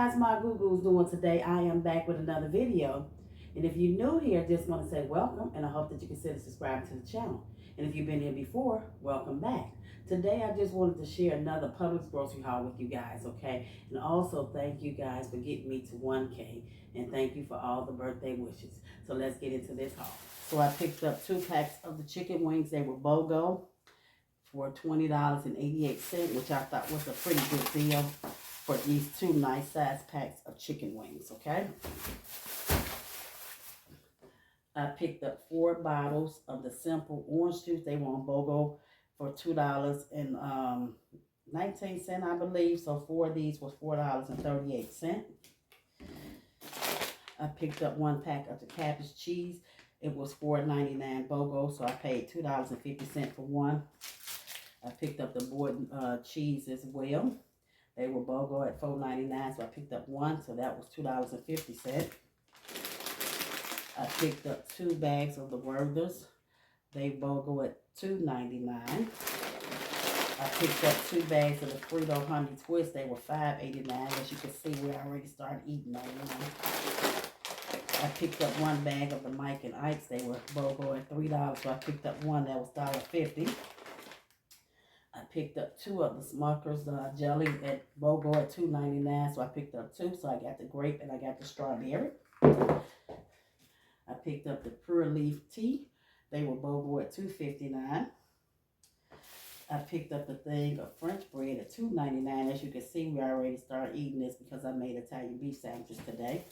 guys, my Google's doing today? I am back with another video. And if you're new here, just want to say welcome, and I hope that you consider subscribing to the channel. And if you've been here before, welcome back. Today, I just wanted to share another Publix grocery haul with you guys, okay? And also, thank you guys for getting me to 1K. And thank you for all the birthday wishes. So let's get into this haul. So I picked up 2 packs of the chicken wings. They were BOGO for $20.88, which I thought was a pretty good deal for these 2 nice size packs of chicken wings, okay? I picked up 4 bottles of the simple orange juice. They were on BOGO for $2.19, I believe. So 4 of these was $4.38. I picked up 1 pack of the cabbage cheese. It was $4.99 BOGO, so I paid $2.50 for one. I picked up the Borden cheese as well. They were BOGO at $4.99, so I picked up 1, so that was $2.50. I picked up 2 bags of the Werther's. They BOGO at $2.99. I picked up 2 bags of the Frito Honey Twist. They were $5.89. As you can see, we already started eating on them. I picked up 1 bag of the Mike and Ike's. They were BOGO at $3, so I picked up 1 that was $1.50. I picked up 2 of the Smucker's jelly at BOGO at $2.99, so I picked up 2. So I got the grape and I got the strawberry. I picked up the Pure Leaf tea. They were BOGO at $2.59. I picked up a thing of French bread at $2.99. As you can see, we already started eating this because I made Italian beef sandwiches today.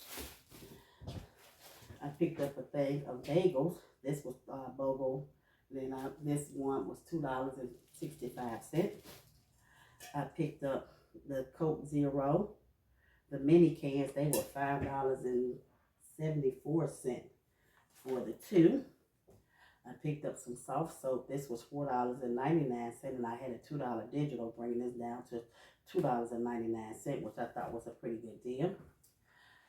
I picked up a thing of bagels. This was BOGO. Then this one was $2.65. I picked up the Coke Zero, the mini cans. They were $5.74 for the 2. I picked up some soft soap. This was $4.99, and I had a $2 digital, bringing this down to $2.99, which I thought was a pretty good deal.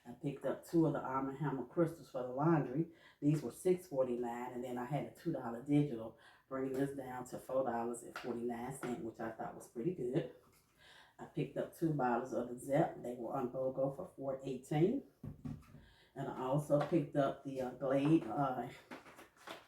I picked up 2 of the Arm & Hammer crystals for the laundry. These were $6.49, and then I had a $2 digital, bringing this down to $4.49, which I thought was pretty good. I picked up 2 bottles of the Zep. They were on BOGO for $4.18. And I also picked up the Glade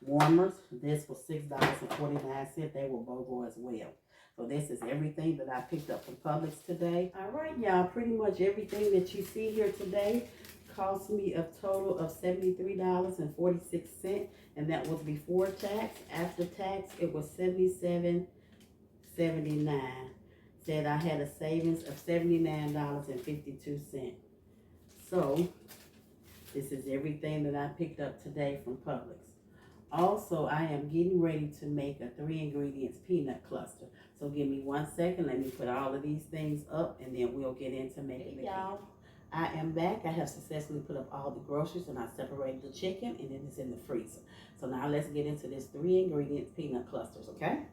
warmers. This was $6.49. They were BOGO as well. So this is everything that I picked up from Publix today. All right, y'all. Pretty much everything that you see here today cost me a total of $73.46, and that was before tax. After tax, it was $77.79. Said I had a savings of $79.52. So this is everything that I picked up today from Publix. Also, I am getting ready to make a 3 ingredients peanut cluster. So give me 1 second. Let me put all of these things up, and then we'll get into making it. Y'all, I am back. I have successfully put up all the groceries, and I separated the chicken, and then it's in the freezer. So now let's get into this 3 ingredients peanut clusters, okay?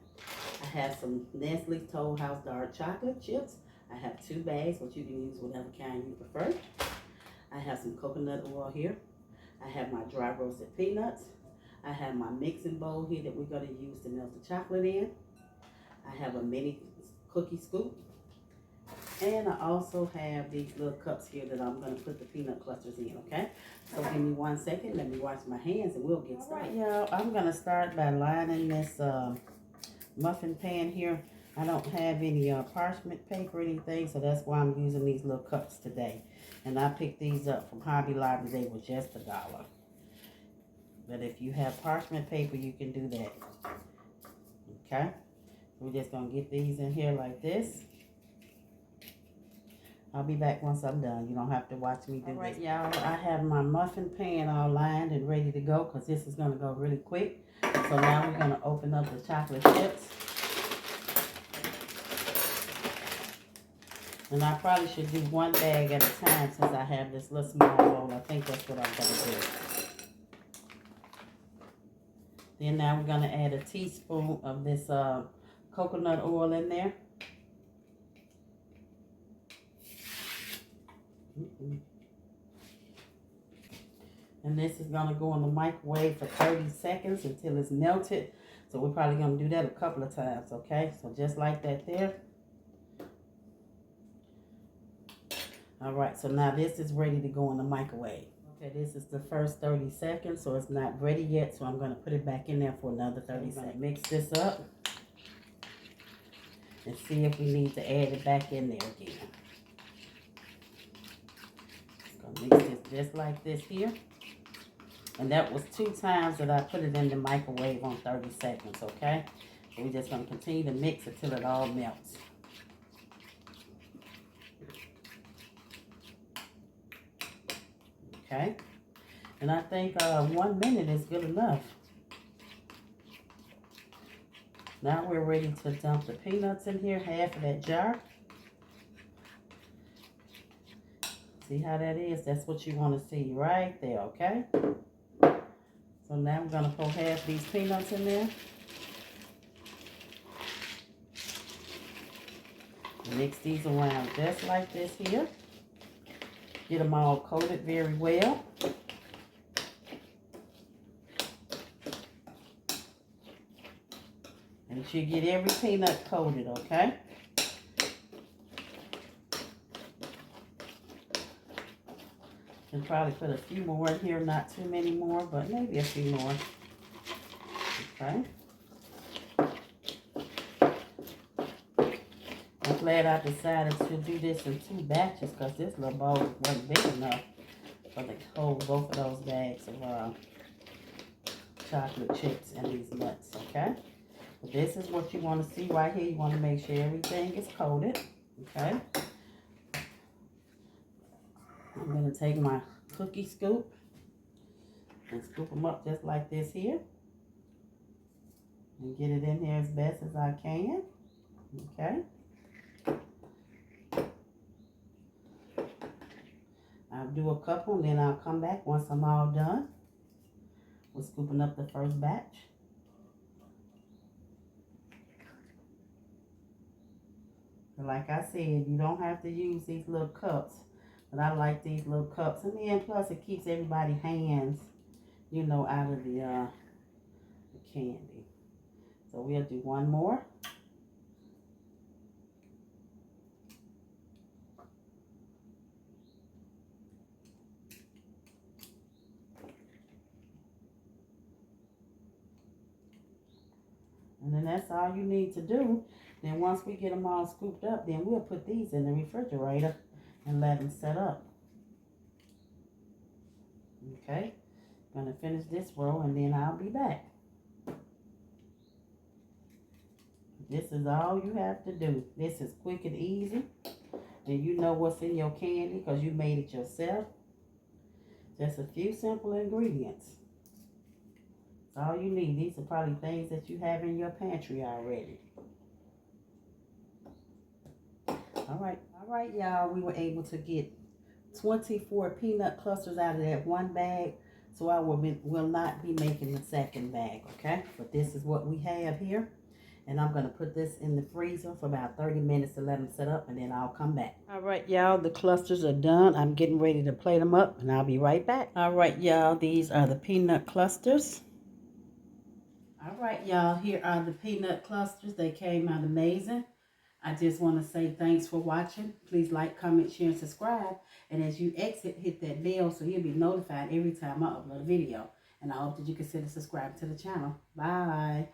I have some Nestle Toll House Dark Chocolate chips. I have 2 bags, but you can use whatever kind you prefer. I have some coconut oil here. I have my dry roasted peanuts. I have my mixing bowl here that we're going to use to melt the chocolate in. I have a mini cookie scoop. And I also have these little cups here that I'm going to put the peanut clusters in, okay? So give me 1 second. Let me wash my hands and we'll get started. All right, y'all. I'm going to start by lining this muffin pan here. I don't have any parchment paper or anything, so that's why I'm using these little cups today. And I picked these up from Hobby Lobby. They were just $1. But if you have parchment paper, you can do that. Okay? We're just going to get these in here like this. I'll be back once I'm done. You don't have to watch me do this. All right, y'all. I have my muffin pan all lined and ready to go because this is going to go really quick. So now we're going to open up the chocolate chips. And I probably should do 1 bag at a time since I have this little small bowl. I think that's what I'm going to do. Then now we're going to add a teaspoon of this coconut oil in there. And this is going to go in the microwave for 30 seconds until it's melted. So we're probably going to do that a couple of times, okay? So just like that there. All right, so now this is ready to go in the microwave. Okay, this is the first 30 seconds, so it's not ready yet, so I'm going to put it back in there for another 30 seconds. Mix this up and see if we need to add it back in there again. Going to mix this just like this here. And that was 2 times that I put it in the microwave on 30 seconds, okay? So we're just going to continue to mix it till it all melts. Okay? And I think 1 minute is good enough. Now we're ready to dump the peanuts in here, half of that jar. See how that is? That's what you want to see right there, okay? So now we're going to pour half these peanuts in there. Mix these around just like this here. Get them all coated very well. And you should get every peanut coated, okay? And probably put a few more in here, not too many more, but maybe a few more. Okay. I'm glad I decided to do this in 2 batches because this little bowl wasn't big enough for the hold both of those bags of chocolate chips and these nuts, okay? But this is what you want to see right here. You want to make sure everything is coated, okay? I'm going to take my cookie scoop and scoop them up just like this here. And get it in here as best as I can, okay? I'll do a couple and then I'll come back once I'm all done with scooping up the first batch. And like I said, you don't have to use these little cups, but I like these little cups. And then plus it keeps everybody's hands, you know, out of the candy. So we'll do one more. And then that's all you need to do. Then once we get them all scooped up, then we'll put these in the refrigerator and let them set up. Okay, gonna finish this row and then I'll be back. This is all you have to do. This is quick and easy. And you know what's in your candy because you made it yourself. Just a few simple ingredients. That's all you need. These are probably things that you have in your pantry already. All right, y'all. We were able to get 24 peanut clusters out of that one bag. So I will not be making the second bag, okay? But this is what we have here. And I'm going to put this in the freezer for about 30 minutes to let them set up, and then I'll come back. All right, y'all, the clusters are done. I'm getting ready to plate them up, and I'll be right back. All right, y'all, these are the peanut clusters. All right, y'all, here are the peanut clusters. They came out amazing. I just want to say thanks for watching. Please like, comment, share, and subscribe. And as you exit, hit that bell so you'll be notified every time I upload a video. And I hope that you consider subscribing to the channel. Bye.